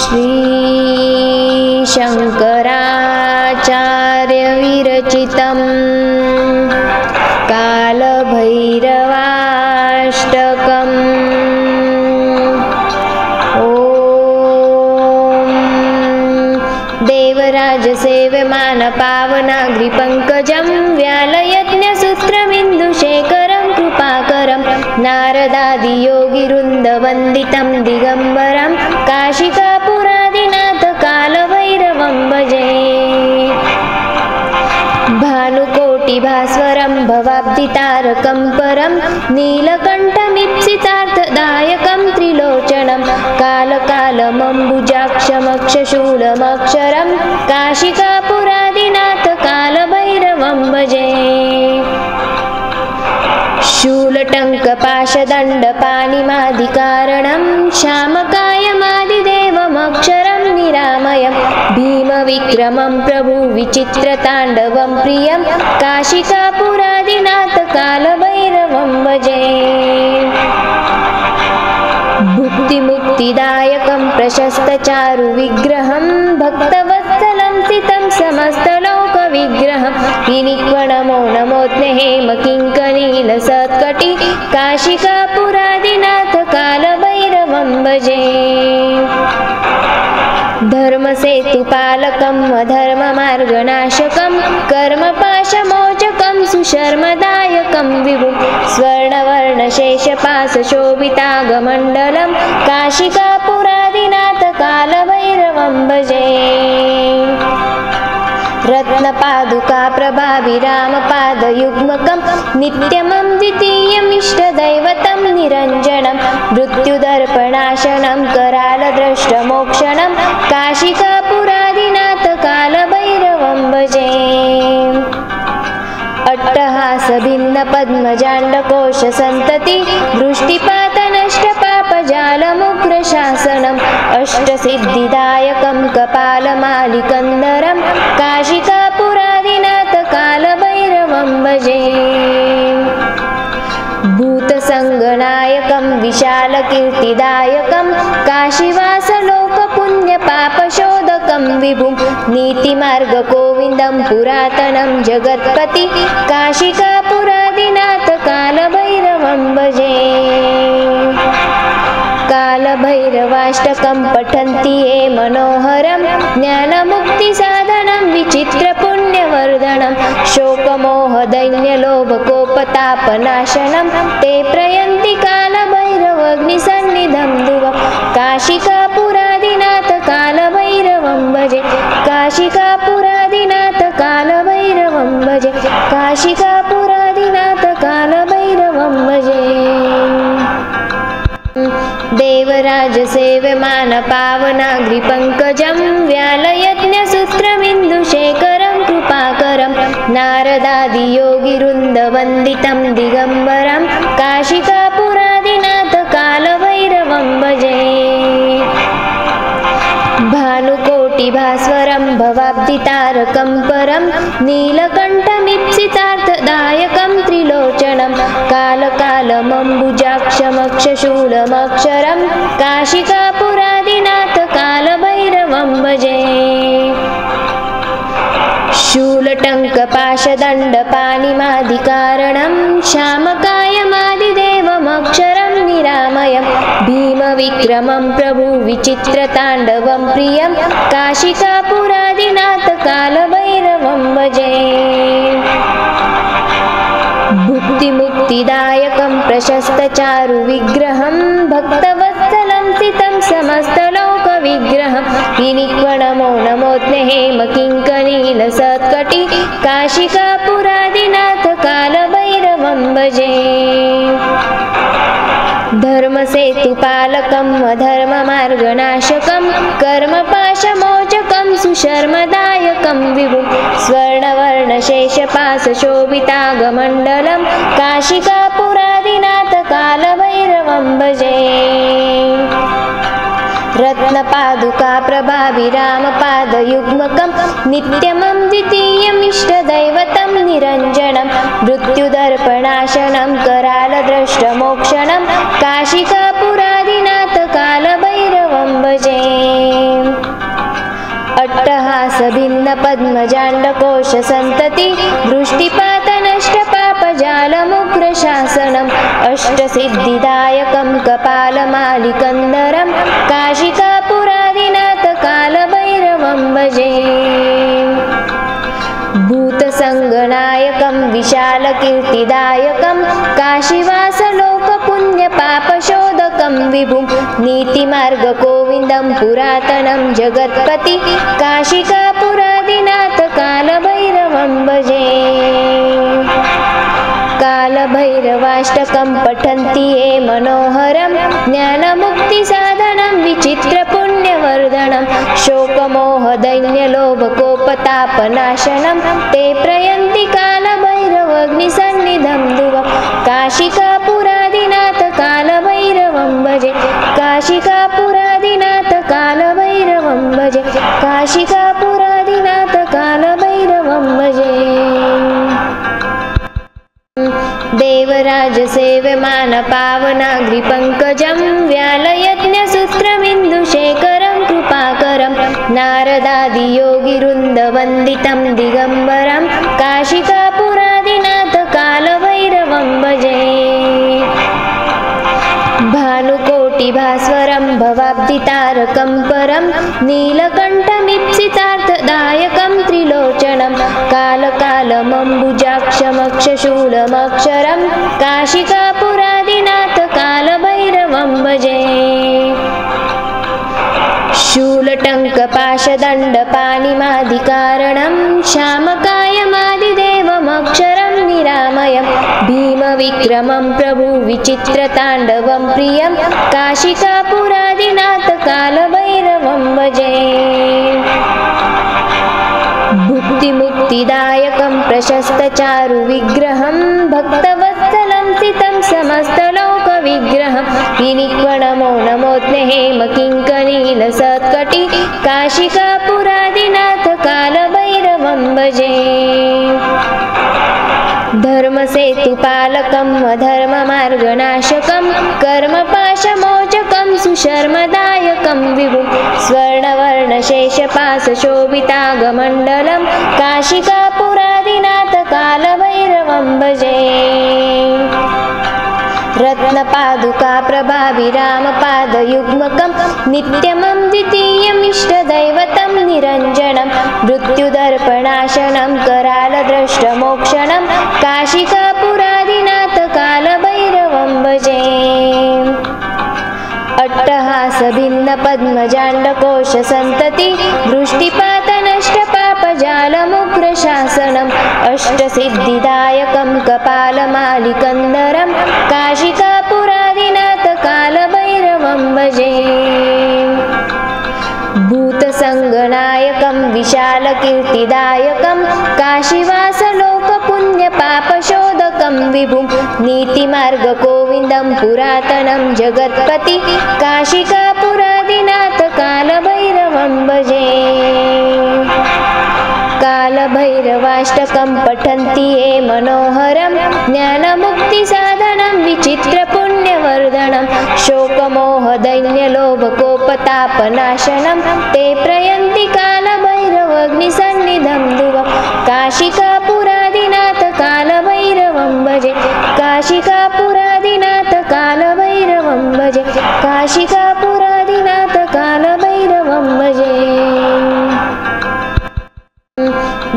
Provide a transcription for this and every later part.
श्रीशङ्कराचार्यविरचितं कालभैरवाष्टकम्। देवराजसेव्यमानपावनाग्रिपङ्कजं व्यालयज्ञसूत्रमिन्दुशेखरं कृपाकरं नारदादियोगिवृन्दवन्दितं दिगम्बरं काशिकापुरादिनाथ कालभैरवं भजे। भानुकोटिभास्वरं भवाब्धितारकं परं नीलकण्ठमीप्सितार्थदायकं त्रिलोचनं कालकालमम्बुजाक्षमक्षशूलमक्षरं काशिकापुरादिनाथ कालभैरवं भजे। शूलटङ्कपाशदण्डपाणिमादिकारणं श्यामकायमादिदेवमक्षरं निरामयं भीमविक्रमं प्रभुविचित्रताण्डवं प्रियं काशिकापुरादिनाथ कालभैरवं भजे। भुक्तिमुक्तिदायकं प्रशस्तचारुविग्रहं भक्तवत्सलं सितं समस्तलोकविग्रहं विनिक्वणमो नमोऽज्ञ हेमकिङ्कनीलसत्कटि काशिकापुरादिनाथ कालभैरवं भजे। धर्मसेतुपालकं अधर्ममार्गनाशकं कर्मपाशमोचकं सुशर्मदायकं विभुं स्वर्णवर्णशेषपाशशोभितागमण्डलं काशिकापुरादिनाथ कालभैरवं भजे। रत्नपादुकाप्रभाभिरामपादयुग्मकं नित्यमं द्वितीयमिष्टदैवतं निरञ्जनं मृत्युदर्पणाशनं करालद्रष्टमोक्षणं काशिकापुरादिनाथ कालभैरवं भजे। अट्टहासभिन्नपद्मजाण्डकोशसन्तति दृष्टिपातनष्टपापजालमुग्रशासनम् अष्टसिद्धिदायकं कपालमालिकन्दरं काशिकापुरादिनाथ कालभैरवं भजे। भूतसङ्गनायकं विशालकीर्तिदायकं काशीवासलोकपुण्यपापशोधकं विभुं नीतिमार्गगोविन्दं पुरातनं जगत्पति काशिकापुरादिनाथ कालभैरवं भजे। कालभैरवाष्टकं पठन्ति ये मनोहरं ज्ञानमुक्तिसाधनं विचित्रपुण्यवर्धनं शोकमोहदैन्यलोभकोपतापनाशनं ते प्रयन्ति कालभैरवग्निसन्निधं ध्रुवं काशिकापुरादिनाथ कालभैरवं भजे। काशिकापुरादिनाथ कालभैरवं भजे। काशिकापुरादिनाथ कालभैरवं भजे। देवराजसेव्यमानपावनाग्रिपङ्कजं व्यालयज्ञसूत्रमिन्दुशेखरं कृपाकरं नारदादियोगिवृन्दवन्दितं दिगम्बरं काशिकापुरादिनाथ कालभैरवं भजे। भानुकोटिभास्वरं भवाब्धितारकं परं नीलकण्ठमीप्सितार्थदायकं त्रिलोचनं कालकालमम्बुजाक्षमक्षशूलमक्षरं काशिकापुरादिनाथ कालभैरवं भजे। शूलटङ्कपाशदण्डपाणिमादिकारणं श्यामकायमादिदेवमक्षरं निरामयं भीमविक्रमं प्रभुविचित्रताण्डवं प्रियं काशिकापुरादिनाथ कालभैरवं भजे। भुक्तिमुक्तिदायकं प्रशस्तचारुविग्रहं भक्तवत्सलं सितं समस्तलोकविग्रहं विनिक्वणमो नमोऽज्ञ हेमकिङ्कनीलसत्कटि काशिकापुरादिनाथ कालभैरवं भजे। धर्मसेतुपालकं अधर्ममार्गनाशकं कर्मपाशमोचकं सुशर्मदायकं विभुं स्वर्णवर्णशेषपाशशोभितागमण्डलं काशिकापुरादिनाथ कालभैरवं भजे। रत्नपादुकाप्रभाभिरामपादयुग्मकं नित्यमं द्वितीयमिष्टदैवतं निरञ्जनं मृत्युदर्पणाशनं करालद्रष्टमोक्षणं काशिकापुरादिनाथ कालभैरवं भजे। पद्मजाण्डकोशसन्तति दृष्टिपातनष्टपापजालमुग्रशासनम् अष्टसिद्धिदायकं कपालमालिकन्दरं काशिकापुरादिनाथ कालभैरवं भजे। भूतसङ्गनायकं विशालकीर्तिदायकं काशीवासलोकपुण्यपापशोधकं विभुं नीतिमार्गगोविन्दं पुरातनं जगत्पति काशिकापुरादिनाथ कालभैरवं भजे। कालभैरवाष्टकं पठन्ति ये मनोहरं ज्ञानमुक्तिसाधनं विचित्रपुण्यवर्धनं शोकमोहदैन्यलोभकोपतापनाशनं ते प्रयन्ति कालभैरवग्निसन्निधं ध्रुवं काशिकापुरादिनाथ कालभैरवं भजे। काशिकापुरादिनाथ कालभैरवं भजे। काशिकापुरादिनाथ कालभैरवं भजे। देवराजसेव्यमानपावनाग्रिपङ्कजं व्यालयज्ञसूत्रमिन्दुशेखरं कृपाकरं नारदादियोगिवृन्दवन्दितं दिगम्बरं काशिकापुरादिनाथ कालभैरवं भजे। भानुकोटिभास्वरं भवाब्धितारकं परं नीलकण्ठमीप्सितार्थदायकं त्रिलोचनं कालकालमम्बुजाक्षमक्षशूलमक्षरं काशिकापुरादिनाथ कालभैरवं भजे। शूलटङ्कपाशदण्डपाणिमादिकारणं श्यामकायमादिदेवमक्षरं निरामयं भीमविक्रमं प्रभु विचित्रताण्डवं प्रियं काशिकापुरादिनाथ कालभैरवं भजे। भुक्तिमुक्तिदायकं प्रशस्तचारुविग्रहं भक्तवत्सलं स्थितं समस्तलोकविग्रहं विनिक्वणमो नमोऽज्ञ हेमकिङ्कनीलसत्कटि काशिकापुरादिनाथ कालभैरवं भजे। धर्मसेतुपालकं अधर्ममार्गनाशकं कर्मपाशमोचकं सुशर्मदायकं विभुं स्वर्णवर्णशेषपाशशोभितागमण्डलं काशिकापुरादिनाथ कालभैरवं भजे। रत्नपादुकाप्रभाभिरामपादयुग्मकं नित्यमं द्वितीयमिष्टदैवतं निरञ्जनं मृत्युदर्पणाशनं करालद्रष्टमोक्षणं काशिकापुरादिनाथ कालभैरवं भजे। अट्टहासभिन्नपद्मजाण्डकोशसन्तति दृष्टिपातनष्टपापजालमुग्रशासनम् अष्टसिद्धिदायकं कपालमालिकन्दरं काशिकापुरादिनाथ कालभैरवं भजे। भूतसङ्गनायकं विशालकीर्तिदायकं काशीवासलोकपुण्यपापशोधकं विभुं नीतिमार्गगोविन्दं पुरातनं जगत्पति काशिकापुरादिनाथ कालभैरवं भजे। कालभैरवाष्टकं पठन्ति ये मनोहरं ज्ञानमुक्तिसाधनं विचित्रपुण्यवर्धनं शोकमोहदैन्यलोभकोपतापनाशनं ते प्रयन्ति कालभैरवग्निसन्निधं ध्रुवं काशिकापुरादिनाथ कालभैरवं भजे। काशिकापुरादिनाथ कालभैरवं भजे। काशिकापुरादिनाथ कालभैरवं भजे।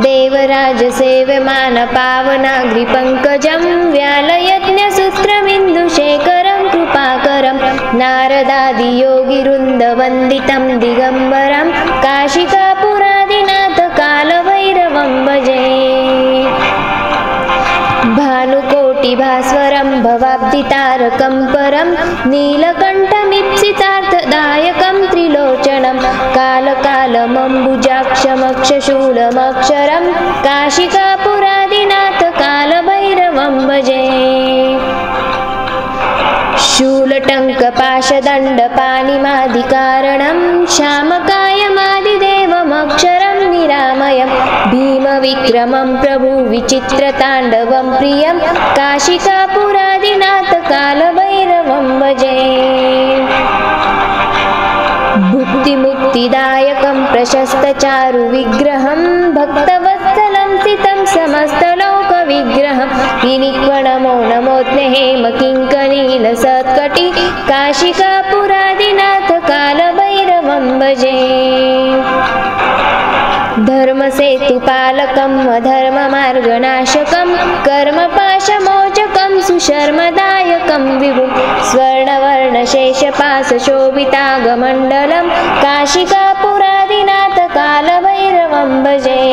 देवराजसेव्यमानपावनाग्रिपङ्कजं व्यालयज्ञसूत्रमिन्दुशेखरं कृपाकरं नारदादियोगिवृन्दवन्दितं दिगम्बरं काशिकापुरादिनाथ कालभैरवं भजे। भानुकोटिभास्वरं भवाब्धितारकं परं नीलकण्ठमीप्सितार्थदायकं त्रिलोचनं कालकालमम्बुजाक्षमक्षशूलमक्षरं काशिकापुरादिनाथ कालभैरवं भजे। शूलटङ्कपाशदण्डपाणिमादिकारणं श्यामकायमादिदेवमक्षरं निरामयं भीमविक्रमं प्रभु विचित्रताण्डवं प्रियं काशिकापुरादिनाथ कालभैरवं भजे। भुक्तिमुक्तिदायकं प्रशस्तचारुविग्रहं भक्तवत्सलं स्थितं समस्तलोकविग्रहं विनिक्वणमो नमोऽस्ते हेमकिङ्कणीलसत्कटि काशिकापुरादिनाथ कालभैरवं भजे। धर्मसेतुपालकं अधर्ममार्गनाशकं कर्मपाशमोचकं सुशर्मदायकं विभुं स्वर्णवर्णशेषपाशशोभितागमण्डलं काशिकापुरादिनाथ कालभैरवं भजे।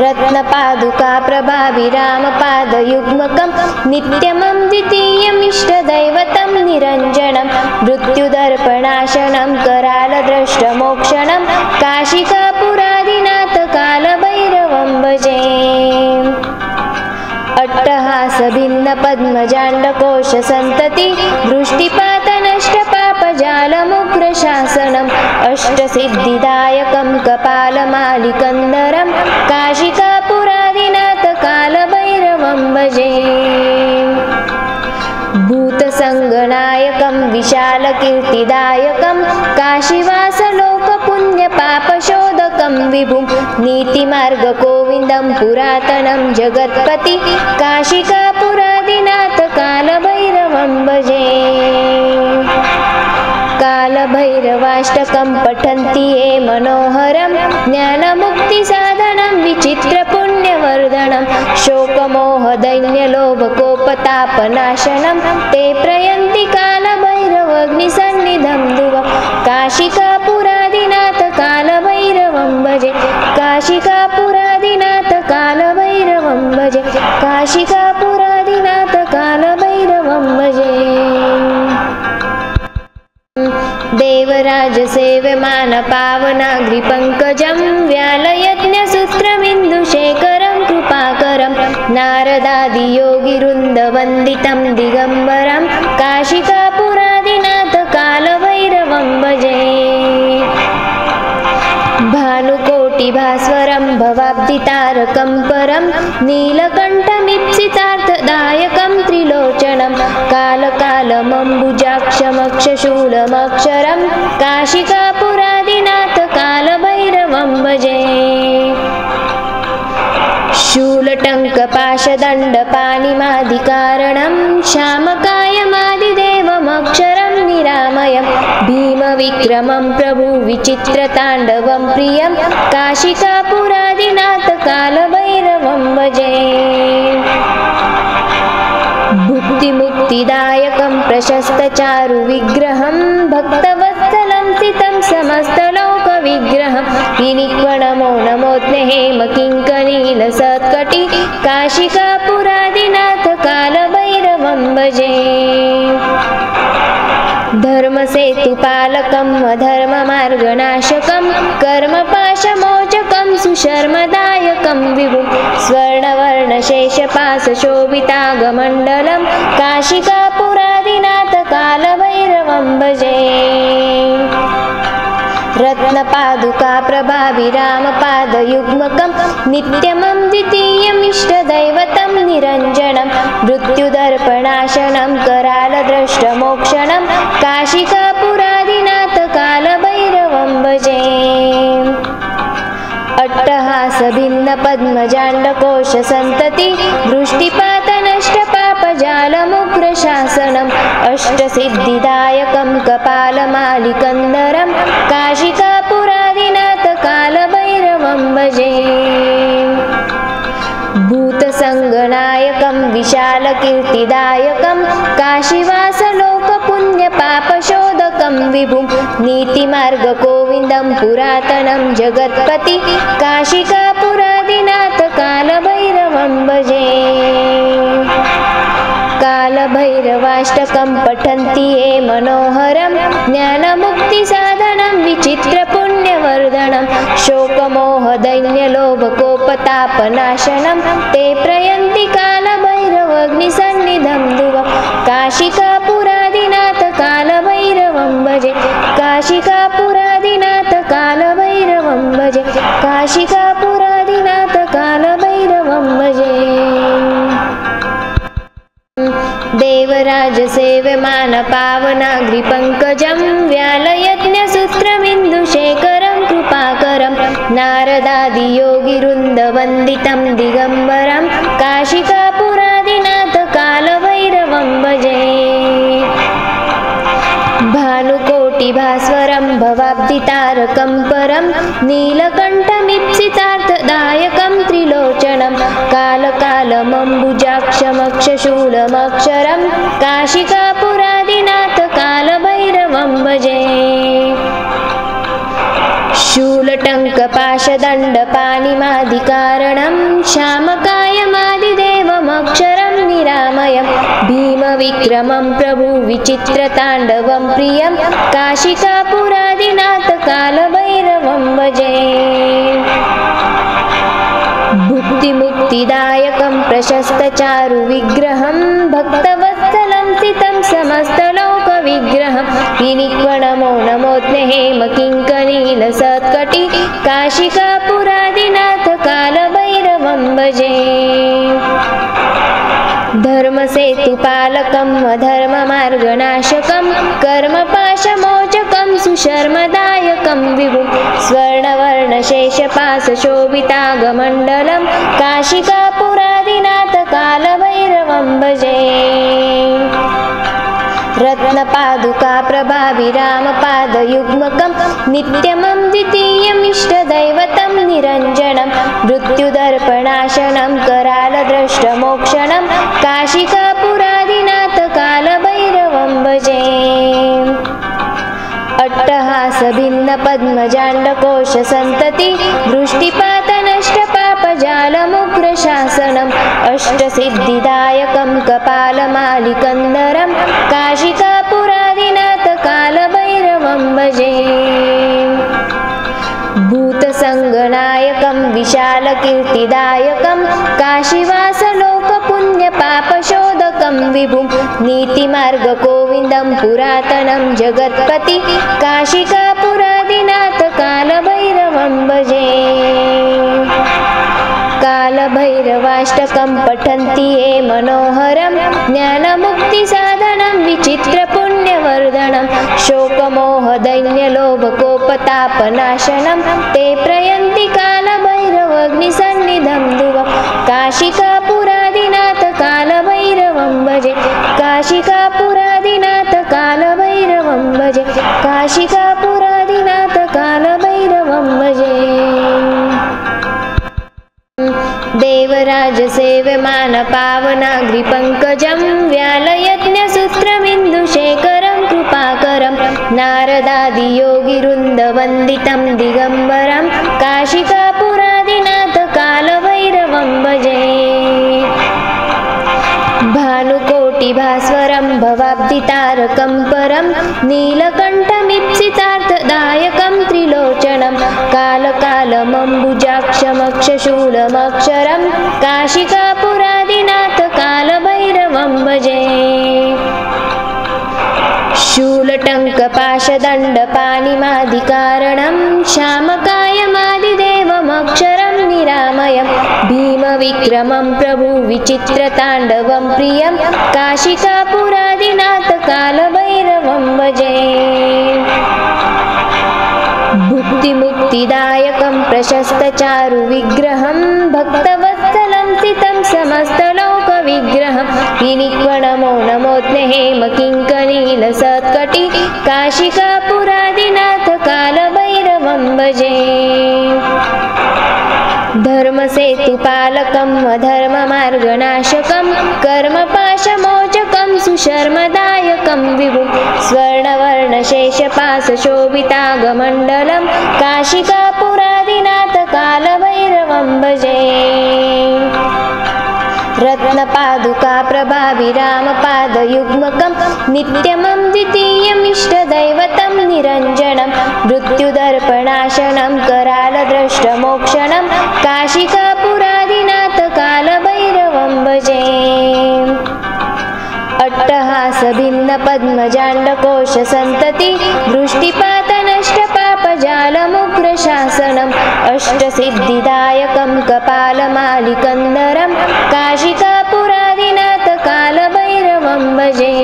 रत्नपादुकाप्रभाभिरामपादयुग्मकं नित्यमं द्वितीयमिष्टदैवतं निरञ्जनं मृत्युदर्पणाशनं करालद्रष्टमोक्षणं काशिकापुरादिनाथ कालभैरवं भजे। अट्टहासभिन्नपद्मजाण्डकोशसन्तति दृष्टिपातनष्टपापजालमुग्रशासनम् अष्टसिद्धिदायकं कपालमालिकन्दरं काशिकापुरादिनाथ कालभैरवं भजे। भूतसङ्गनायकं विशालकीर्तिदायकं काशीवासलोकपुण्यपापशोधकं विभुं नीतिमार्गगोविन्दं पुरातनं जगत्पति काशिकापुरादिनाथ कालभैरवं भजे। कालभैरवाष्टकं पठन्ति ये मनोहरं ज्ञानमुक्तिसाधनं विचित्रपुण्यवर्धनं शोकमोहदैन्यलोभकोपतापनाशनं ते प्रयन्ति कालभैरवग्निसन्निधं ध्रुवं काशिकापुरादिनाथ कालभैरवं भजे। काशिकापुरादिनाथ कालभैरवं भजे। काशिकापुरादिनाथ कालभैरवं भजे। देवराजसेव्यमानपावनाग्रिपङ्कजं व्यालयज्ञसूत्रमिन्दुशेखरं कृपाकरं नारदादियोगिवृन्दवन्दितं दिगम्बरं काशिकापुरादिनाथ कालभैरवं भजे। भानुकोटिभास्वरं भवाब्धितारकं परं नीलकण्ठमीप्सितार्थदायकं त्रिलोचनं कालकालमम्बुजाक्षमक्षशूलमक्षरं काशिकापुरादिनाथ कालभैरवं भजे। शूलटङ्कपाशदण्डपाणिमादिकारणं श्यामकायमादिदेवमक्षरं निरामयं भीमविक्रमं प्रभु विचित्रताण्डवं प्रियं काशिकापुरादिनाथ कालभैरवं भजे। भुक्तिमुक्तिदायकं प्रशस्तचारुविग्रहं भक्तवत्सलं स्थितं समस्तलोकविग्रहं विनिक्वणमो नमोऽस्ते हेमकिङ्कणीलसत्कटि काशिकापुरादिनाथ कालभैरवं भजे। धर्मसेतुपालकं अधर्ममार्गनाशकं कर्मपाशमोचकं सुशर्मदायकं विभुं स्वर्णवर्णशेषपाशशोभितागमण्डलं काशिकापुरादिनाथ कालभैरवं भजे। रत्नपादुकाप्रभाभिरामपादयुग्मकं नित्यमं द्वितीयमिष्टदैवतं निरञ्जनं मृत्युदर्पणाशनं करालद्रष्टमोक्षणं काशिकापुरादिनाथ कालभैरवं भजे। अट्टहासभिन्नपद्मजाण्डकोशसन्तति दृष्टिपातनष्टपापजालमुग्रशासनम् अष्टसिद्धिदायकं कपालमालिकन्दरं काशिकापुरादिनाथ कालभैरवं भजे। भूतसङ्गनायकं विशालकीर्तिदायकं काशीवासलोकपुण्यपापशोधकं विभुं नीतिमार्गगोविन्दं पुरातनं जगत्पति काशिकापुरादिनाथ कालभैरवं भजे। कालभैरवाष्टकं पठन्ति ये मनोहरं ज्ञानमुक्तिसाधनं विचित्रपुण्यवर्धनं शोकमोहदैन्यलोभकोपतापनाशनं ते प्रयन्ति कालभैरवग्निसन्निधं ध्रुवं काशिकापुरादिनाथ कालभैरवं भजे। काशिकापुरादिनाथ कालभैरवं भजे। काशिकापुरादिनाथ कालभैरवं भजे। देवराजसेव्यमानपावनाग्रिपङ्कजं व्यालयज्ञसूत्रमिन्दु नारदादियोगिवृन्दवन्दितं दिगम्बरं काशिकापुरादिनाथ कालभैरवं भजे। भानुकोटिभास्वरं भवाब्धितारकं परं नीलकण्ठमीप्सितार्थदायकं त्रिलोचनं कालकालमम्बुजाक्षमक्षशूलमक्षरं काशिकापुरादिनाथ कालभैरवं भजे। शूलटङ्कपाशदण्डपाणिमादिकारणं श्यामकायमादिदेवमक्षरं निरामयं भीमविक्रमं प्रभुविचित्रताण्डवं प्रियं काशिकापुरादिनाथ कालभैरवं भजे। भुक्तिमुक्तिदायकं प्रशस्तचारुविग्रहं भक्तवत्सलं स्थितं समस्तलोकविग्रहं विनिक्वणमो नमोऽज्ञहेमकिङ्कनीलसत्कटि काशिकापुरादिनाथ कालभैरवं भजे। धर्मसेतुपालकम् अधर्ममार्गनाशकं कर्मपाशमोचकं सुशर्मदायकं विभुं स्वर्णवर्णशेषपाशशोभितागमण्डलं काशिकापुरादिनाथ कालभैरवं भजे। रत्नपादुकाप्रभाविरामपादयुग्मकं नित्यमं द्वितीयमिष्टदैवतं निरञ्जनं मृत्युदर्पणाशनं करालद्रष्टमोक्षणं काशिकापुरादिनाथ कालभैरवं भजे। अट्टहासभिन्नपद्मजाण्डकोशसन्तति दृष्टिपातनष्टपापजालमुग्रशासनम् अष्टसिद्धिदायकं कपालमालिकन्दरं काशिकापुरादिनाथ कालभैरवं भजे। भूतसङ्गनायकं विशालकीर्तिदायकं काशीवासलोकपुण्यपापशोधकं विभुं नीतिमार्गगोविन्दं पुरातनं जगत्पति काशिकापुरादिनाथ कालभैरवं भजे। कालभैरवाष्टकं पठन्ति ये मनोहरं ज्ञानमुक्तिसाधनं विचित्रपुण्यवर्धनं शोकमोहदैन्यलोभकोपतापनाशनं ते प्रयन्ति कालभैरवग्निसन्निधं ध्रुवं काशिकापुरादिनाथ कालभैरवं भजे। काशिकापुरादिनाथ कालभैरवं भजे। काशिकापुरादिनाथ कालभैरवं भजे। देवराजसेव्यमानपावनाग्रिपङ्कजं व्यालयज्ञसूत्रमिन्दुशेखरं कृपाकरं नारदादियोगिवृन्दवन्दितं दिगम्बरं काशिकापुरादिनाथ कालभैरवं भजे। भानुकोटिभास्वरं भवाब्धितारकं परं नीलकण्ठमीप्सितार्थदायकं त्रिलोचनं कालकालमम्बुजाक्षमक्षशूलमक्षरं काशिकापुरादिनाथ कालभैरवं भजे। शूलटङ्कपाशदण्डपाणिमादिकारणं श्यामकायमादिदेवमक्षरं निरामयं भीमविक्रमं प्रभुविचित्रताण्डवं प्रियं काशिकापुरादिनाथ कालभैरवं भजे। भुक्तिमुक्तिदायकं प्रशस्तचारुविग्रहं भक्तवत्सलं स्थितं समस्तलोकविग्रहं विनिक्वणमो नमोऽज्ञहेमकिङ्कनीलसत्कटि काशिकापुरादिनाथ कालभैरवं भजे। धर्मसेतुपालकम् अधर्ममार्गनाशकं कर्मपाशमोचकं सुशर्मदायकं विभुं स्वर्णवर्णशेषपाशशोभितागमण्डलं काशिकापुरादिनाथ कालभैरवं भजे। रत्नपादुकाप्रभाविरामपादयुग्मकं नित्यमं द्वितीयमिष्टदैवतं निरञ्जनं मृत्युदर्पणाशनं करालद्रष्टमोक्षणं काशिकापुरादिनाथ कालभैरवं भजे। अट्टहासभिन्नपद्मजाण्डकोशसन्तति दृष्टिपातनष्टपापजालमुग्रशासनम् अष्टसिद्धिदायकं कपालमालिकन्दरं काशिकापुरादिनाथ कालभैरवं भजे।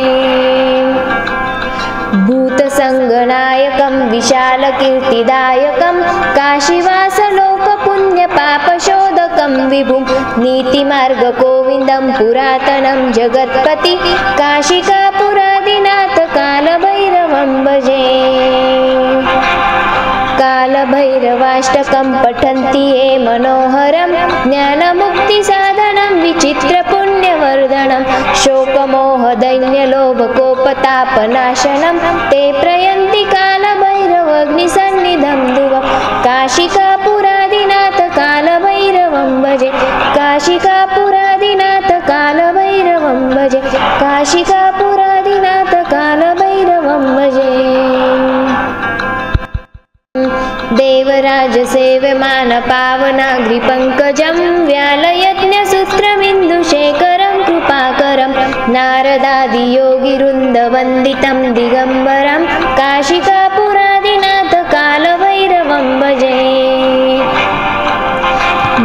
भूतसङ्गनायकं विशालकीर्तिदायकं काशीवासलोकपुण्यपापशोधकं विभुं नीतिमार्गगोविन्दं पुरातनं जगत्पति काशिकापुरादिनाथ कालभैरवं भजे। कालभैरवाष्टकं पठन्ति ये मनोहरं ज्ञानमुक्तिसाधनं विचित्रपुण्यवर्धनं शोकमोहदैन्यलोभकोपतापनाशनं ते प्रयन्ति कालभैरवग्निसन्निधं ध्रुवं काशिकापुरादिनाथ कालभैरवं भजे। काशिकापुरादिनाथ कालभैरवं भजे। काशिकापुरादिनाथ कालभैरवं भजे। देवराजसेव्यमान पावनाग्रिपङ्कजं व्यालयज्ञसूत्रमिन्दुशेखरं कृपाकरं नारदादियोगिवृन्दवन्दितं दिगम्बरं काशिकापुरादिनाथ कालभैरवं भजे।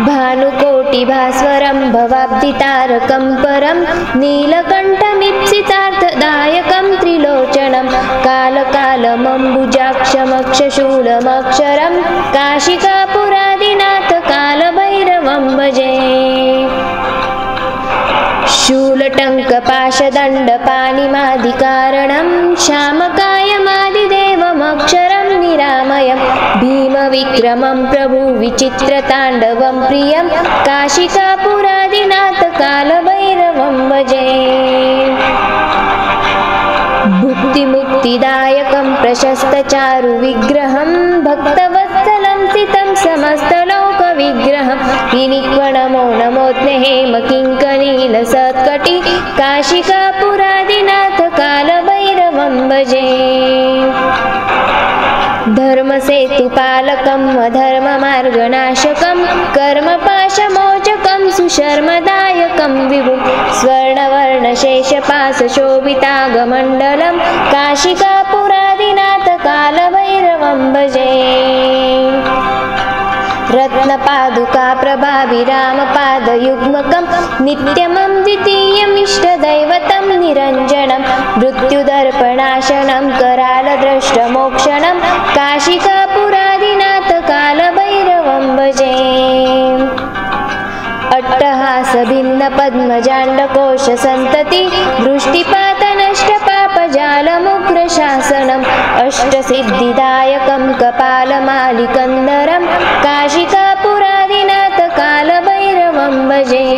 भानुकोटिभास्वरं भवाब्धितारकं परं नीलकण्ठमीप्सितार्थदायकं त्रिलोचनं कालकालमम्बुजाक्षमक्षशूलमक्षरं काशिकापुरादिनाथ कालभैरवं भजे। शूलटङ्कपाशदण्डपाणिमादिकारणं श्यामकायमादिदेवमक्षरं निरामयं भीमविक्रमं प्रभुविचित्रताण्डवं प्रियं काशिकापुरादिनाथ कालभैरवं भजे। भुक्तिमुक्तिदायकं प्रशस्तचारुविग्रहं भक्तवत्सलं स्थितं समस्तलोकविग्रहं विनिक्वणमो नमोऽग्ने हेमकिङ्कनीलसत्कटि काशिकापुरादिनाथ कालभैरवं भजे। धर्मसेतुपालकं अधर्ममार्गनाशकं कर्मपाशमोचकं सुशर्मदायकं विभुं स्वर्णवर्णशेषपाशशोभितागमण्डलं काशिकापुरादिनाथ कालभैरवं भजे। रत्नपादुकाप्रभाविरामपादयुग्मकं नित्यमं द्वितीयमिष्टदैवतं निरञ्जनं मृत्युदर्पणाशनं करालद्रष्टमोक्षणं काशिकापुरादिनाथ कालभैरवं भजे। अट्टहासभिन्नपद्मजाण्डकोशसन्तति दृष्टिपातनष्टपापजालमुग्रशासनम् अष्टसिद्धिदायकं कपालमालिकन्दरं काशिकापुरादिनाथ कालभैरवं भजे।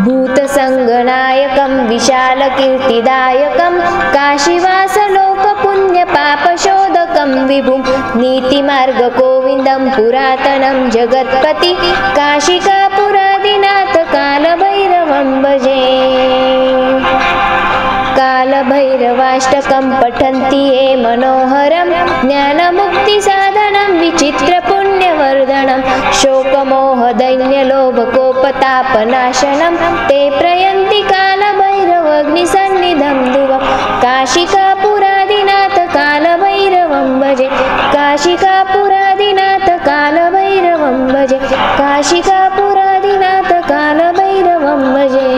भूतसङ्गनायकं विशालकीर्तिदायकं काशीवासलोकपुण्यपापशोधकं विभुं नीतिमार्गगोविन्दं पुरातनं जगत्पति काशिकापुरादिनाथ कालभैरवं भजे। कालभैरवाष्टकं पठन्ति ये मनोहरं ज्ञानमुक्तिसाधनं विचित्रपुण्यवर्धनं शोकमोहदैन्यलोभकोपतापनाशनं ते प्रयन्ति कालभैरवग्निसन्निधं ध्रुवं काशिकापुरादिनाथ कालभैरवं भजे। काशिकापुरादिनाथ कालभैरवं भजे। काशिकापुरादिनाथ कालभैरवं भजे।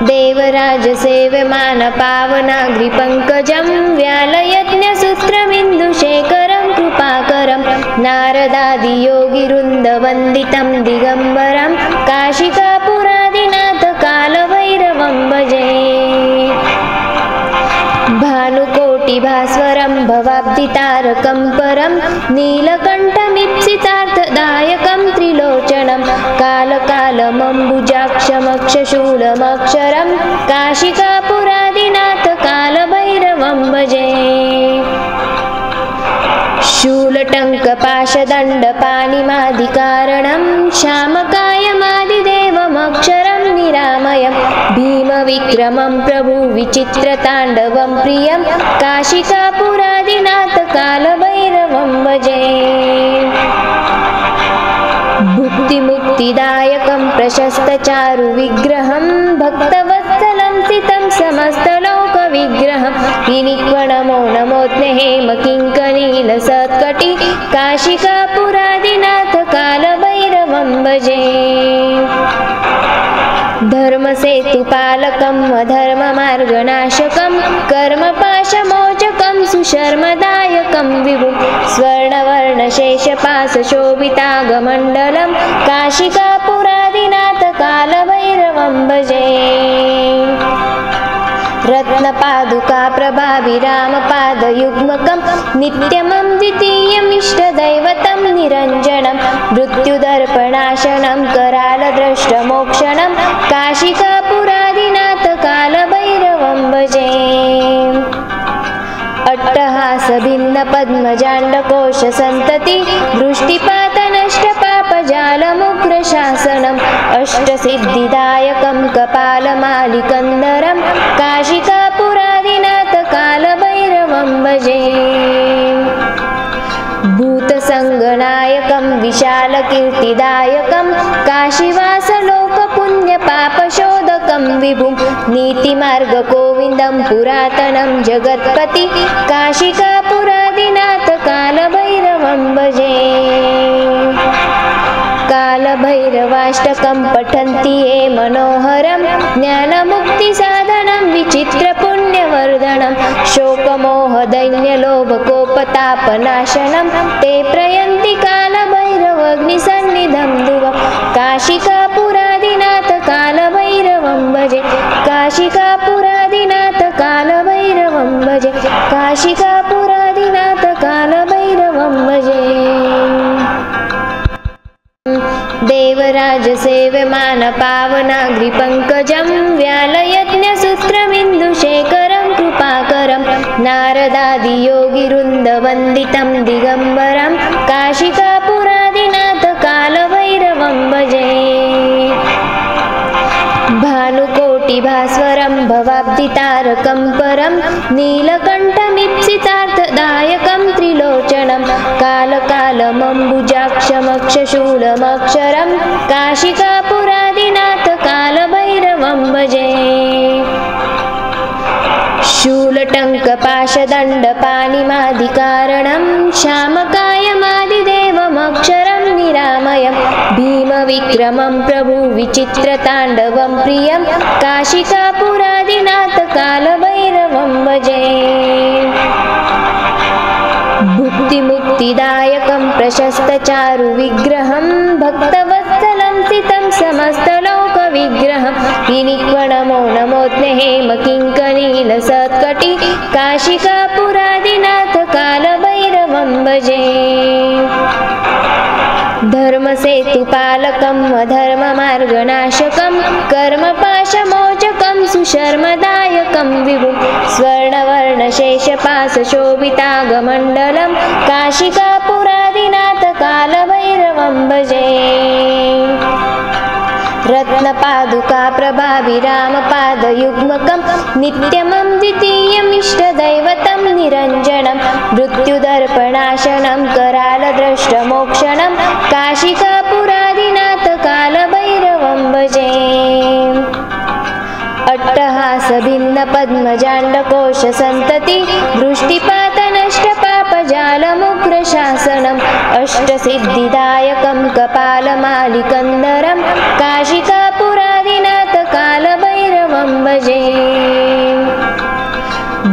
देवराजसेव्यमान पावनाग्रिपङ्कजं व्यालयज्ञसूत्रमिन्दुशेखरं कृपाकरं नारदादियोगिवृन्दवन्दितं दिगम्बरं काशिकापुरादिनाथ कालभैरवं भजे। भानुकोटिभास्वरं भवाब्धितारकं परं नीलकण्ठमीप्सितार्थदायकं त्रिलोचनं कालकालमम्बुजाक्षमक्षशूलमक्षरं काशिकापुरादिनाथ कालभैरवं भजे। शूलटङ्कपाशदण्डपाणिमादिकारणं श्यामकायमादिदेवमक्षरं निरामयं भीमविक्रमं प्रभुविचित्रताण्डवं प्रियं काशिकापुरादिनाथ कालभैरवं भजे। भुक्तिमुक्तिदायकं प्रशस्तचारुविग्रहं भक्तवत्सलं स्थितं समस्तलोकविग्रहं विनिक्वणमो नमोऽग्ने हेमकिङ्कनीलसत्कटि काशिकापुरादिनाथ कालभैरवं भजे। धर्मसे धर्मसेतुपालकम् अधर्ममार्गनाशकं कर्मपाशमोचकं सुशर्मदायकं विभुं स्वर्णवर्णशेषपाशशोभितागमण्डलं काशिकापुरादिनाथ कालभैरवं भजे। रत्नपादुका प्रभाविरामपादयुग्मकं नित्यमं द्वितीयमिष्टदैवतं निरञ्जनं मृत्युदर्पणाशनं करालद्रष्टमोक्षणं काशिकापुरादिनाथ कालभैरवं भजे। अट्टहासभिन्नपद्मजाण्डकोशसन्तति वृष्टिपातनष्टपापजालमुग्रशासनम् अष्टसिद्धिदायकं कपालमालिकन्दरं काशिकापुरादिनाथ कालभैरवं भजे। भूतसङ्गनायकं विशालकीर्तिदायकं काशीवासलोकपुण्यपापशोधकं विभुं नीतिमार्गगोविन्दं पुरातनं जगत्पति काशिकापुरादिनाथ कालभैरवं भजे। कालभैरवाष्टकं पठन्ति ये मनोहरं ज्ञानमुक्तिसाधनं विचित्रपुण्यवर्धनं शोकमोहदैन्यलोभकोपतापनाशनं ते प्रयन्ति कालभैरवग्निसन्निधं ध्रुवं काशिकापुरादिनाथ कालभैरवं भजे। काशिकापुरादिनाथ कालभैरवं भजे। काशिकापुरादिनाथ कालभैरवं भजे। देवराजसेव्यमानपावनाग्रिपङ्कजं व्यालयज्ञसूत्रमिन्दुशेखरं कृपाकरं नारदादियोगिवृन्दवन्दितं दिगम्बरं काशिकापुरादिनाथ कालभैरवं भजे। भानुकोटिभास्वरं भवाब्धितारकं परं नीलकण्ठमीप्सितार्थदायकं त्रिलोचनं कालकालमम्बुजाक्षमक्षशूलमक्षरं काशिकापुरादिनाथ कालभैरवं भजे। शूलटङ्कपाशदण्डपाणिमादिकारणं श्यामकायमादिदेवमक्षरं निरामयं भीमविक्रमं प्रभुविचित्रताण्डवं प्रियं काशिकापुरादिनाथ कालभैरवं भजे। भुक्तिमुक्तिदायकं प्रशस्तचारुविग्रहं भक्तवत्सलं स्थितं समस्तलोकविग्रहं विनिक्वणमो नमोऽग्ने हेमकिङ्कनीलसत्कटि काशिकापुरादिनाथ कालभैरवं भजे। धर्मसेतुपालकम् अधर्ममार्गनाशकं कर्मपाशमोचकं सुशर्मदायकं विभुं स्वर्णवर्णशेषपाशशोभितागमण्डलं काशिकापुरादिनाथ कालभैरवं भजे। रत्नपादुका प्रभाविरामपादयुग्मकं नित्यमं द्वितीयमिष्टदैवतं निरञ्जनं मृत्युदर्पणाशनं करालद्रष्टमोक्षणं काशिकापुरादिनाथ कालभैरवं भजे। अट्टहासभिन्नपद्मजाण्डकोशसन्तति वृष्टिपातनष्टपापजालमुग्रशासनम् अष्टसिद्धिदायकं कपालमालिकन्दरं काशिकापुरादिनाथ कालभैरवं भजे।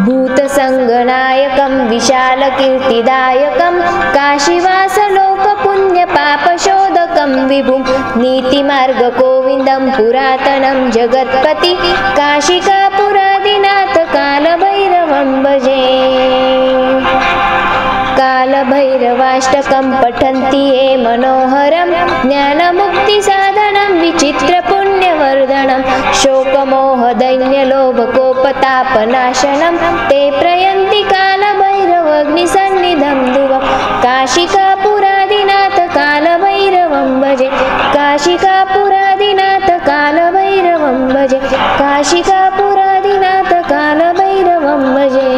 भूतसङ्गनायकं विशालकीर्तिदायकं काशीवासलोकपुण्यपापशोधकं विभुं नीतिमार्गगोविन्दं पुरातनं जगत्पति काशिकापुरादिनाथ कालभैरवं भजे। कालभैरवाष्टकं पठन्ति ये मनोहरं ज्ञानमुक्तिसाधनं विचित्रपुण्यवर्धनं शोकमोहदैन्यलोभकोपतापनाशनं ते प्रयन्ति कालभैरवग्निसन्निधं ध्रुवं काशिकापुरादिनाथ कालभैरवं भजे। काशिकापुरादिनाथ कालभैरवं भजे। काशिकापुरादिनाथ कालभैरवं भजे।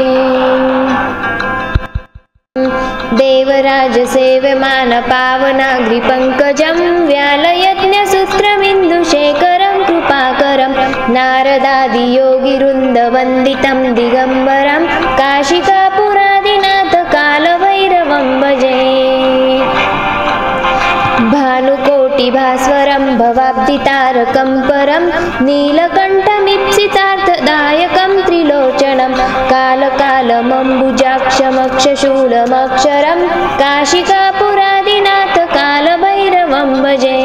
देवराजसेव्यमानपावनाग्रिपङ्कजं व्यालयज्ञसूत्रमिन्दुशेखरं कृपाकरं नारदादियोगिवृन्दवन्दितं दिगम्बरं काशिकापुरादिनाथ कालभैरवं भजे। भानुकोटि भानुकोटिभास्वरं भवाब्धितारकं परं नीलकण्ठमीप्सितार्थदायकं त्रिलोचनं कालकालमम्बुजाक्षमक्षशूलमक्षरं काशिकापुरादिनाथ कालभैरवं भजे।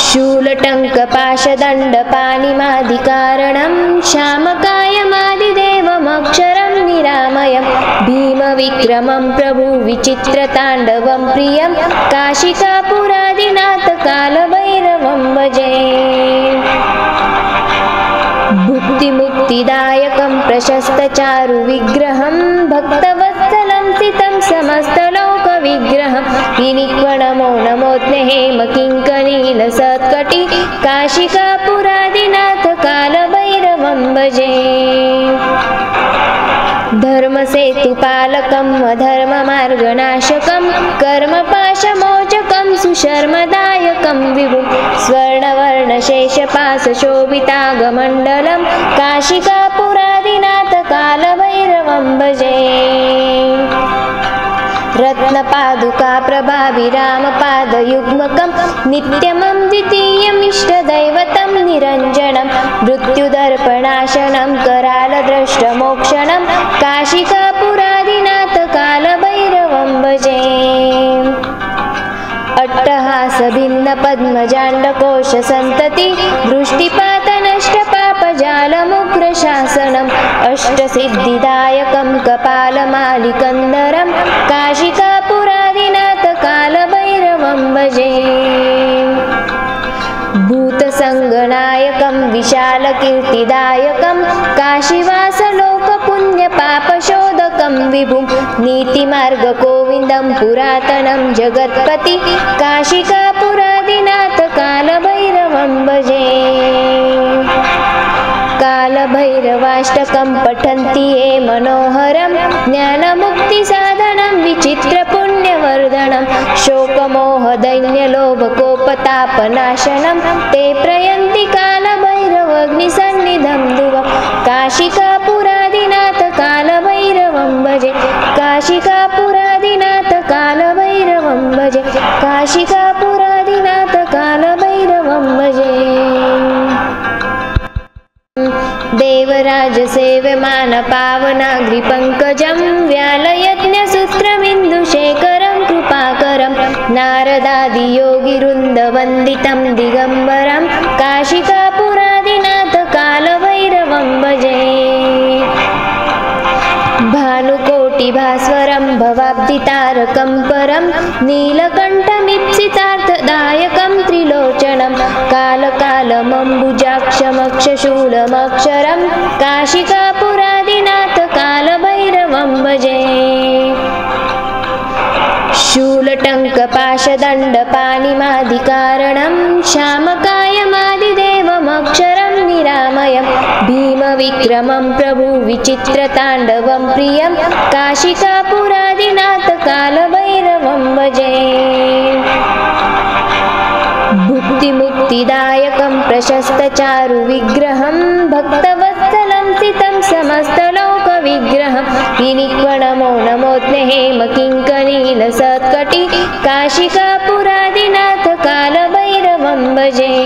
शूलटङ्कपाशदण्डपाणिमादिकारणं श्यामकायमादिदेवमक्षरं निरामयं भीमविक्रमं प्रभुविचित्रताण्डवं प्रियं काशिकापुरादिनाथ कालभैरवं भजे। भुक्तिमुक्तिदायकं प्रशस्तचारुविग्रहं भक्तवत्सलं स्थितं समस्तलोकविग्रहं विनिक्वणमो नमोऽग्ने हेमकिङ्कनीलसत्कटि काशिकापुरादिनाथ कालभैरवं भजे। धर्मसेतुपालकं अधर्ममार्गनाशकं कर्मपाशमोचकं सुशर्मदायकं विभुं स्वर्णवर्णशेषपाशशोभितागमण्डलं काशिकापुरादिनाथ कालभैरवं भजे। रत्नपादुकाप्रभाभिरामपादयुग्मकं नित्यमं द्वितीयमिष्टदैवतं निरञ्जनं मृत्युदर्पणाशनं करालद्रष्टमोक्षणं काशिकापुरादिनाथ कालभैरवं भजे। अट्टहासभिन्नपद्मजाण्डकोशसन्तति दृष्टिपातनष्टपापजालमुग्रशासनम् अष्टसिद्धिदायकं कपालमालिकन्दरं काशिकापुरादिनाथ कालभैरवं भजे। भूतसङ्गनायकं विशालकीर्तिदायकं काशीवासलोकपुण्यपापशोधकं विभुं नीतिमार्गगोविन्दं पुरातनं जगत्पति काशिकापुरादिनाथ कालभैरवं भजे। कालभैरवाष्टकं पठन्ति ये मनोहरं ज्ञानमुक्तिसाधनं विचित्रपुण्यवर्धनं शोकमोहदैन्यलोभकोपतापनाशनं ते प्रयन्ति कालभैरवग्निसन्निधं ध्रुवं काशिकापुरादिनाथ कालभैरवं भजे। काशिकापुरादिनाथ कालभैरवं भजे। काशिकापुरादिनाथ कालभैरवं भजे। देवराजसेव्यमानपावनाग्रिपङ्कजं व्यालयज्ञसूत्रमिन्दुशेखरं कृपाकरं नारदादियोगिवृन्दवन्दितं दिगम्बरं काशिकापुरादिनाथ कालभैरवं भजे। भानुकोटिभास्वरं भवाब्धितारकं परं नीलकण्ठमीप्सितार्थदायकं त्रिलोचनं कालकालमम्बुजाक्षमक्षशूलमक्षरं काशिकापुरादिनाथ कालभैरवं भजे। शूलटङ्कपाशदण्डपाणिमादिकारणं श्यामकायमादिदेवमक्षरं निरामयं भीमविक्रमं प्रभुविचित्रताण्डवं प्रियं काशिकापुरादिनाथ कालभैरवं भजे। भुक्तिमुक्तिदायकं प्रशस्तचारुविग्रहं भक्तवत्सलं स्थितं समस्तलोकविग्रहं विनिक्वणमो नमोऽग्ने हेमकिङ्कनीलसत्कटि काशिकापुरादिनाथ कालभैरवं भजे।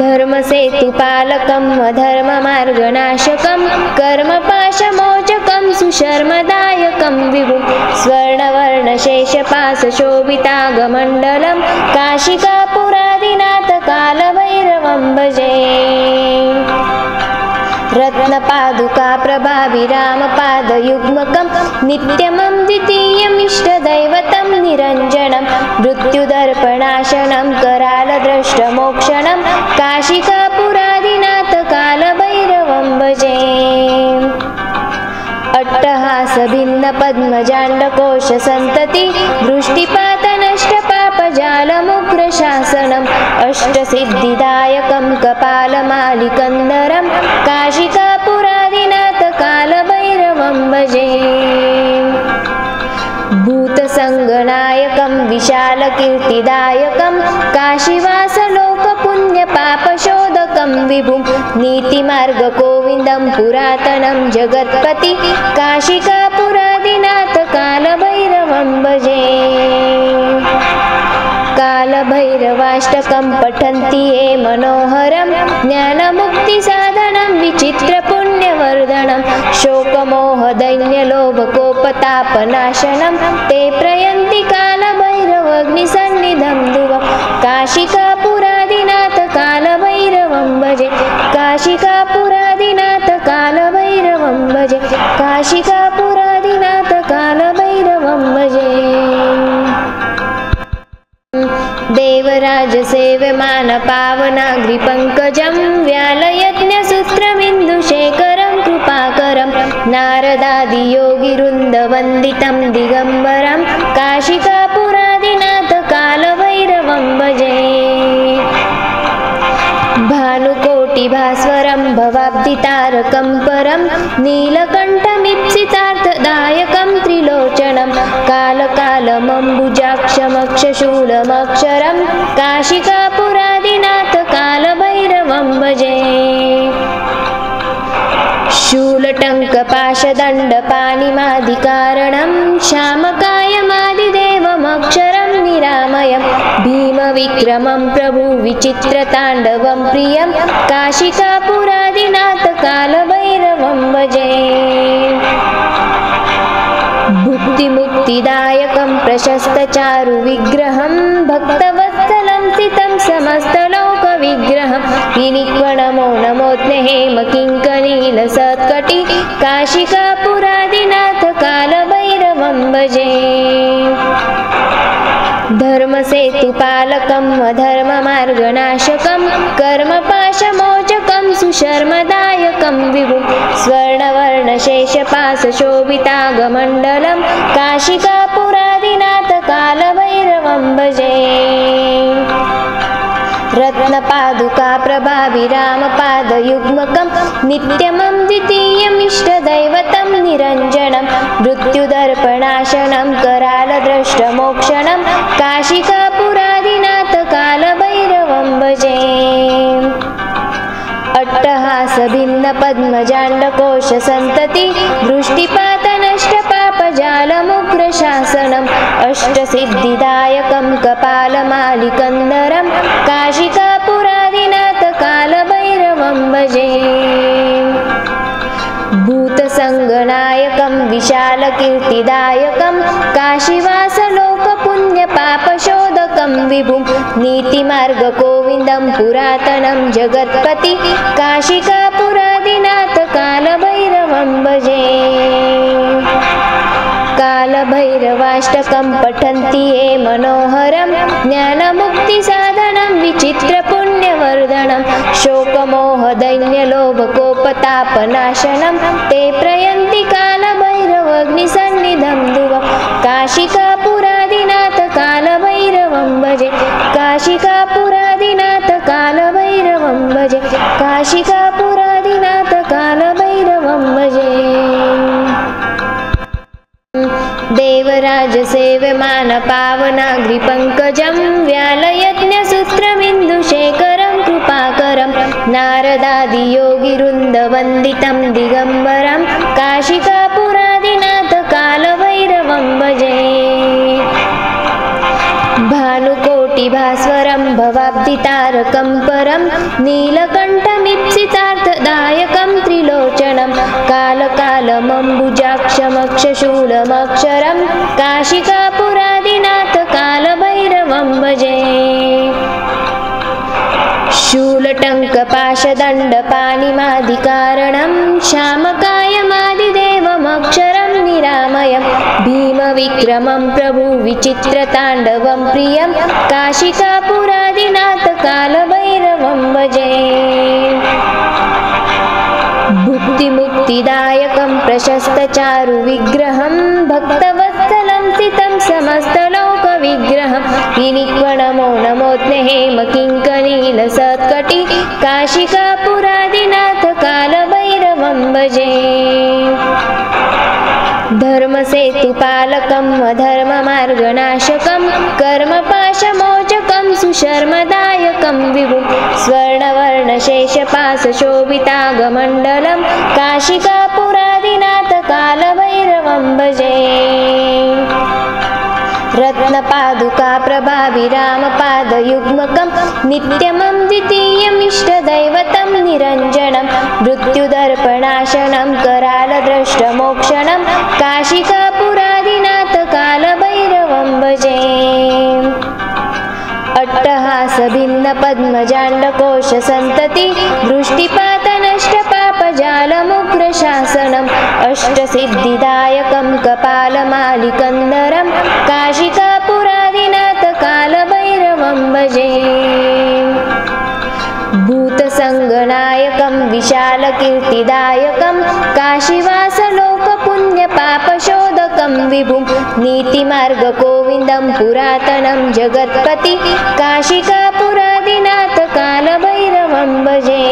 धर्मसेतुपालकं अधर्ममार्गनाशकं कर्मपाशमोचकं सुशर्मदायकं विभुं स्वर्णवर्णशेषपाशशोभितागमण्डलं काशिकापुरादिनाथ कालभैरवं भजे। रत्नपादुकाप्रभाभिरामपादयुग्मकं नित्यमं द्वितीयमिष्टदैवतं निरञ्जनं मृत्युदर्पणाशनं करालद्रष्टमोक्षणं काशिकापुरादिनाथ कालभैरवं भजे। अट्टहासभिन्नपद्मजाण्डकोशसन्तति दृष्टिपातनष्टपापजालमुग्रशासनम् अष्टसिद्धिदायकं कपालमालिकन्दरं काशिकापुरादिनाथ कालभैरवं भजे। भूतसङ्गनायकं विशालकीर्तिदायकं काशीवासलोकपुण्यपापशोधकं विभुं नीतिमार्गगोविन्दं पुरातनं जगत्पति काशिकापुरादिनाथ काशीकापुरादिनाथ कालभैरवं भजे। कालभैरवाष्टकं पठन्ति ये मनोहरं ज्ञानमुक्तिसाधनं विचित्रपुण्यवर्धनं शोकमोहदैन्यलोभकोपतापनाशनं ते प्रयन्ति कालभैरवग्निसन्निधं ध्रुवं। काशिकापुरादिनाथ कालभैरवं भजे। काशिकापुरादिनाथ कालभैरवं भजे। काशिकापुरादिनाथ कालभैरवं भजे। देवराजसेव्यमान पावनाग्रिपङ्कजं व्यालयज्ञसूत्रमिन्दुशेखरं कृपाकरं नारदादियोगिवृन्दवन्दितं दिगम्बरं काशिकापुरादिनाथ कालभैरवं भजे। भानुकोटिभास्वरं भवाब्धितारकं परं नीलकण्ठमीप्सितार्थदायकं त्रिलोचनं कालकालमम्बुजाक्षमक्षशूलमक्षरं काशिकापुरादिनाथ कालभैरवं भजे। शूलटङ्कपाशदण्डपाणिमादिकारणं श्यामकायमादिदेवमक्षरं निरामयं भीमविक्रमं प्रभुविचित्रताण्डवं प्रियं काशिकापुरादिनाथ कालभैरवं भजे। भुक्तिमुक्तिदायकं प्रशस्तचारुविग्रहं भक्तवत्सलं स्थितं समस्तलोकविग्रहं विनिक्वणमो नमोऽज्ञ हेमकिङ्कनीलसत्कटि काशिकापुरादिनाथ कालभैरवं भजे। धर्मसेतुपालकं अधर्ममार्गनाशकं कर्मपाशमोचकं सुशर्मदायकं विभुं स्वर्णवर्णशेषपाशशोभितागमण्डलं काशिकापुरादिनाथ कालभैरवं भजे। रत्नपादुकाप्रभाभिरामपादयुग्मकं नित्यमं द्वितीयमिष्टदैवतं निरञ्जनं मृत्युदर्पणाशनं करालद्रष्टमोक्षणं काशिकापुरादिनाथ कालभैरवं भजे। अट्टहासभिन्नपद्मजाण्डकोशसन्तति दृष्टिपातनष्टपापजालमुग्रशासनम् अष्टसिद्धिदायकं कपालमालिकन्दरं काशिकापुरादिनाथ कालभैरवं भजे। भूतसङ्गनायकं विशालकीर्तिदायकं काशीवासलोकपुण्यपापशोधकं विभुं नीतिमार्गगोविन्दं पुरातनं जगत्पति काशिकापुरादिनाथ कालभैरवं भजे। कालभैरवाष्टकं पठन्ति ये मनोहरं ज्ञानमुक्तिसाधनं विचित्रपुण्यवर्धनं शोकमोहदैन्यलोभकोपतापनाशनं ते प्रयन्ति कालभैरवग्निसन्निधं ध्रुवं। काशिकापुरादिनाथ कालभैरवं भजे। काशिकापुरादिनाथ कालभैरवं भजे। काशिकापुरादिनाथ कालभैरवं भजे। देवराजसेव्यमान पावनाग्रिपङ्कजं व्यालयज्ञसूत्रमिन्दुशेखरं कृपाकरं नारदादियोगिवृन्दवन्दितं दिगम्बरं काशिकापुरादिनाथ कालभैरवं भजे। भानुकोटिभास्वरं भवाब्धितारकं परं नीलकण्ठमीप्सितार्थदायकं त्रिलोचनं कालकालमम्बुजाक्षमक्षशूलमक्षरं काशिकापुरादिनाथ कालभैरवं भजे। शूलटङ्कपाशदण्डपाणिमादिकारणं श्यामकायमादिदेवमक्षरं निरामयं भीमविक्रमं प्रभुविचित्रताण्डवं प्रियं काशिकापुरादिनाथ कालभैरवं भजे। भुक्तिमुक्तिदायकं प्रशस्तचारुविग्रहं भक्तवत्सलं स्थितं समस्तलोकविग्रहं विनिक्वणमो नमोऽज्ञ हेमकिङ्कनीलसत्कटि काशिकापुरादिनाथ कालभैरवं भजे। धर्मसेतुपालकं अधर्ममार्गनाशकं कर्मपाशमोचकं सुशर्मदायकं काशिकापुरादिनाथकालभैरवं विभुं स्वर्णवर्णशेषपाशशोभितागमण्डलं काशिकापुरादिनाथकालभैरवं भजे। रत्नपादुकाप्रभाविरामपादयुग्मकं नित्यमं द्वितीयमिष्टदैवतं निरञ्जनं मृत्युदर्पणाशनं करालद्रष्टमोक्षणं काशिकापुरादिनाथकालभैरवं भजे। अट्टहासभिन्नपद्मजाण्डकोशसन्तति दृष्टिपातनष्टपापजालमुग्रशासनम् अष्टसिद्धिदायकं कपालमालिकन्दरं काशिकापुरादिनाथकालभैरवं भजे। भूतसङ्गनायकं विशालकीर्तिदायकं काशीवासलोकपुण्यपापशोधकं विभुं नीतिमार्गगोविन्दं पुरातनं जगत्पति काशिकापुरादिनाथकालभैरवं भजे।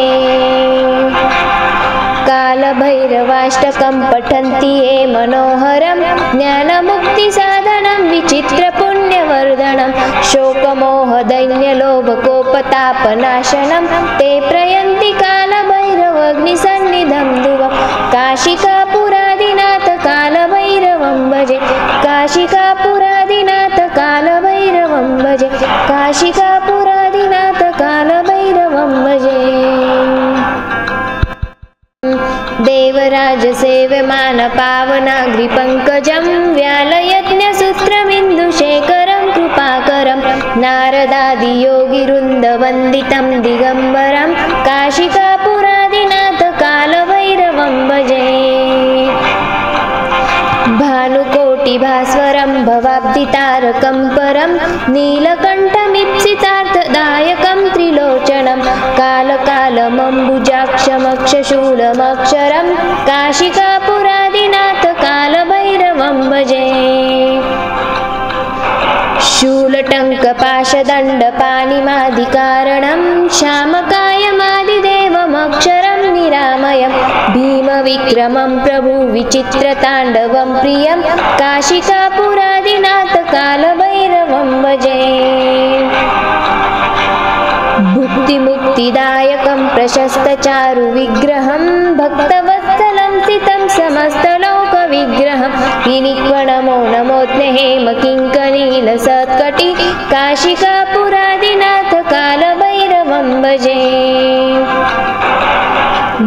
कालभैरवाष्टकं पठन्ति ये मनोहरं ज्ञानमुक्तिसाधनं विचित्रपुण्यवर्धनं शोकमोहदैन्यलोभकोपतापनाशनं ते प्रयन्ति कालभैरवग्निसन्निधं ध्रुवं काशिकापुरादिनाथकालभैरवं भजे। काशिकापुरादिनाथकालभैरवं भजे। काशिकापुरादिनाथकालभैरवं भजे। देवराजसेव्यमानपावनाग्रिपङ्कजं व्यालयज्ञसूत्रमिन्दुशेखरं कृपाकरं नारदादियोगिवृन्दवन्दितं दिगम्बरं काशिकापुरादिनाथकालभैरवं भजे। भानुकोटिभास्वरं भवाब्धितारकं परं नीलकण्ठमीप्सितार्थदायकं त्रिलोचनं कालकालमम्बुजाक्षमक्षशूलमक्षरं काशिकापुरादिनाथकालभैरवं भजे। शूलटङ्कपाशदण्डपाणिमादिकारणं श्यामकायमादिदेवमक्षरं निरामयं भीमविक्रमं प्रभु विचित्रताण्डवं प्रियं काशिकापुरादिनाथकालभैरवं भजे। भुक्तिमुक्तिदायकं प्रशस्तचारुविग्रहं भक्तवत्सलं स्थितं समस्तलोकविग्रहं विनिक्वणमो नमोऽस्ते हेमकिङ्कनीलसत्कटि काशिकापुरादिनाथकालभैरवं भजे।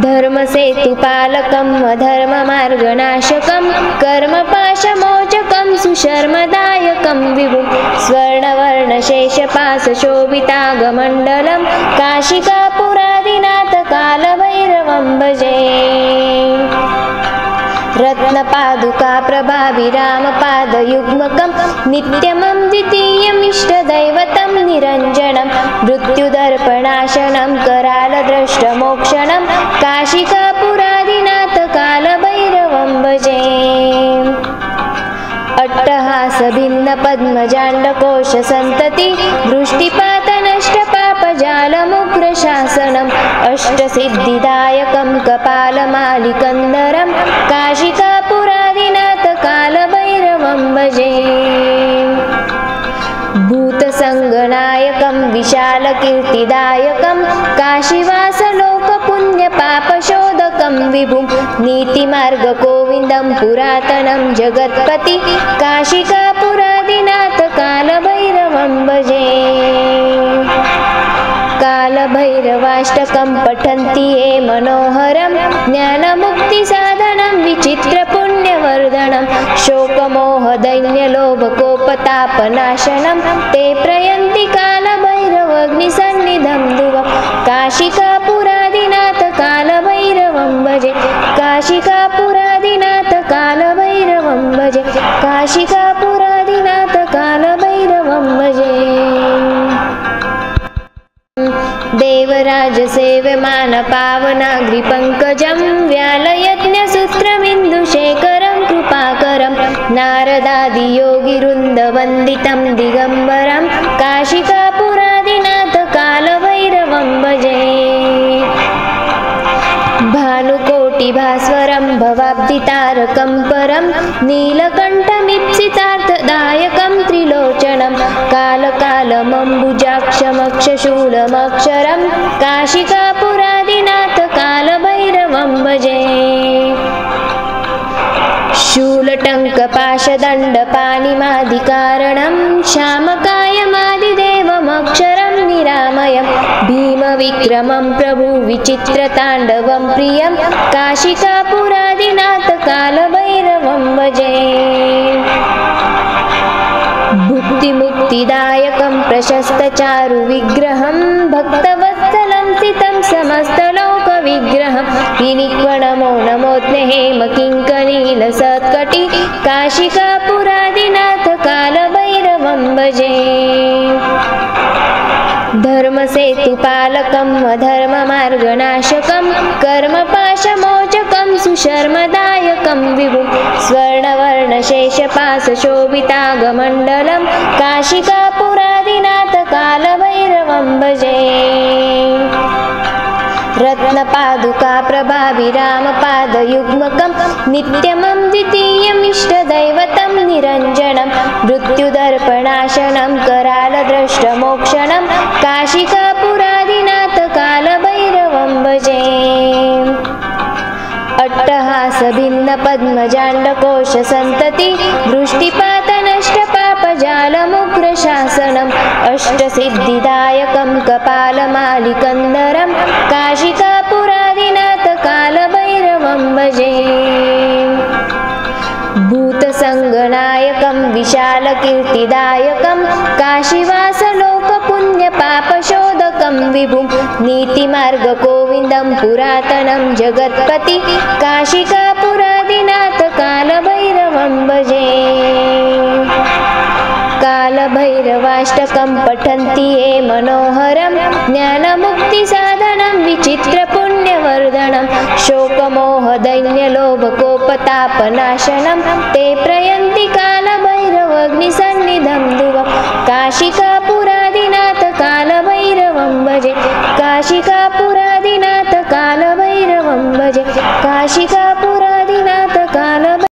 धर्मसेतुपालकं अधर्ममार्गनाशकं कर्मपाशमोचकं सुशर्मदायकं विभुं स्वर्णवर्णशेषपाशशोभितागमण्डलं काशिकापुरादिनाथकालभैरवं भजे। रत्नपादुकाप्रभाविरामपादयुग्मकं नित्यमं द्वितीयमिष्टदैवतं निरञ्जनं मृत्युदर्पणाशनं करालद्रष्टमोक्षणं काशिकापुरादिनाथकालभैरवं भजे। अट्टहासभिन्नपद्मजाण्डकोशसन्तति दृष्टिपातनष्टपापजालमुग्रशासनम् अष्टसिद्धिदायकं कपालमालिकन्दरं काशिकापुरादिनाथकालभैरवं भजे। भूतसङ्गनायकं विशालकीर्तिदायकं काशीवासलोकपुण्यपापशोधकं विभुं नीतिमार्गगोविन्दं पुरातनं जगत्पति काशिकापुरादिनाथकालभैरवं भजे। कालभैरवाष्टकं पठन्ति ये मनोहरं ज्ञानमुक्तिसाधनं विचित्रपुण्यवर्धनं शोकमोहदैन्यलोभकोपतापनाशनं ते प्रयन्ति कालभैरवग्निसन्निधं ध्रुवं काशिकापुरादिनाथकालभैरवं भजे। काशिकापुरादिनाथकालभैरवं भजे। काशिकापुरादिनाथकालभैरवं भजे। देवराजसेव्यमानपावनाग्रिपङ्कजं व्यालयज्ञसूत्रमिन्दुशेखरं कृपाकरं नारदादियोगिवृन्दवन्दितं दिगम्बरं काशिकापुरादिनाथकालभैरवं भजे। भानुकोटिभास्वरं भवाब्धितारकं परं नीलकण्ठं ईप्सितार्थदायकं त्रिलोचनं कालकालमम्बुजाक्षमक्षशूलमक्षरं काशिकापुरादिनाथ कालभैरवं भजे। शूलटङ्कपाशदण्डपाणिमादिकारणं श्यामकायमादिदेवमक्षरं निरामयं भीमविक्रमं प्रभुविचित्रताण्डवं प्रियं काशिकापुरादिनाथ कालभैरवं भजे। भुक्तिमुक्तिदायकं प्रशस्तचारुविग्रहं भक्तवत्सलं स्थितं समस्तलोकविग्रहं विनिक्वणमो नमोऽस्ते हेमकिङ्कनीलसत्कटि काशिकापुरादिनाथ कालभैरवं भजे। धर्मसेतुपालकं अधर्ममार्गनाशकं कर्मपाशमोचकं सुशर्मदायकं विभुं स्वर्णवर्णशेषपाशशोभितागमण्डलं काशिकापुरादिनाथ कालभैरवं भजे। रत्नपादुकाप्रभाविरामपादयुग्मकं नित्यमं द्वितीयमिष्टदैवतं निरञ्जनं मृत्युदर्पणाशनं करालद्रष्टमोक्षणं काशिकापुरादिनाथ कालभैरवं भजे। अट्टहासभिन्नपद्मजाण्डकोशसन्तति दृष्टिपातनष्टपापजालमुग्रशासनम् अष्टसिद्धिदायकं कपालमालिकन्धरं काशिकापुरादिनाथ कालभैरवं भजे। भूतसङ्गनायकं विशालकीर्तिदायकं काशीवासलोकपुण्यपापशोधकं विभुं नीतिमार्गगोविन्दं पुरातनं जगत्पति काशिकापुरादिनाथ कालभैरवं भजे। कालभैरवाष्टकं पठन्ति ये मनोहरं ज्ञानमुक्तिसाधनं विचित्रपुण्यवर्धनं शोकमोहदैन्यलोभकोपतापनाशनं ते प्रयन्ति कालभैरवग्निसन्निधं ध्रुवं काशिकापुरादिनाथ कालभैरवं भजे। काशिकापुरादिनाथ कालभैरवं भजे। काशिकापुरादिनाथ कालभैरवं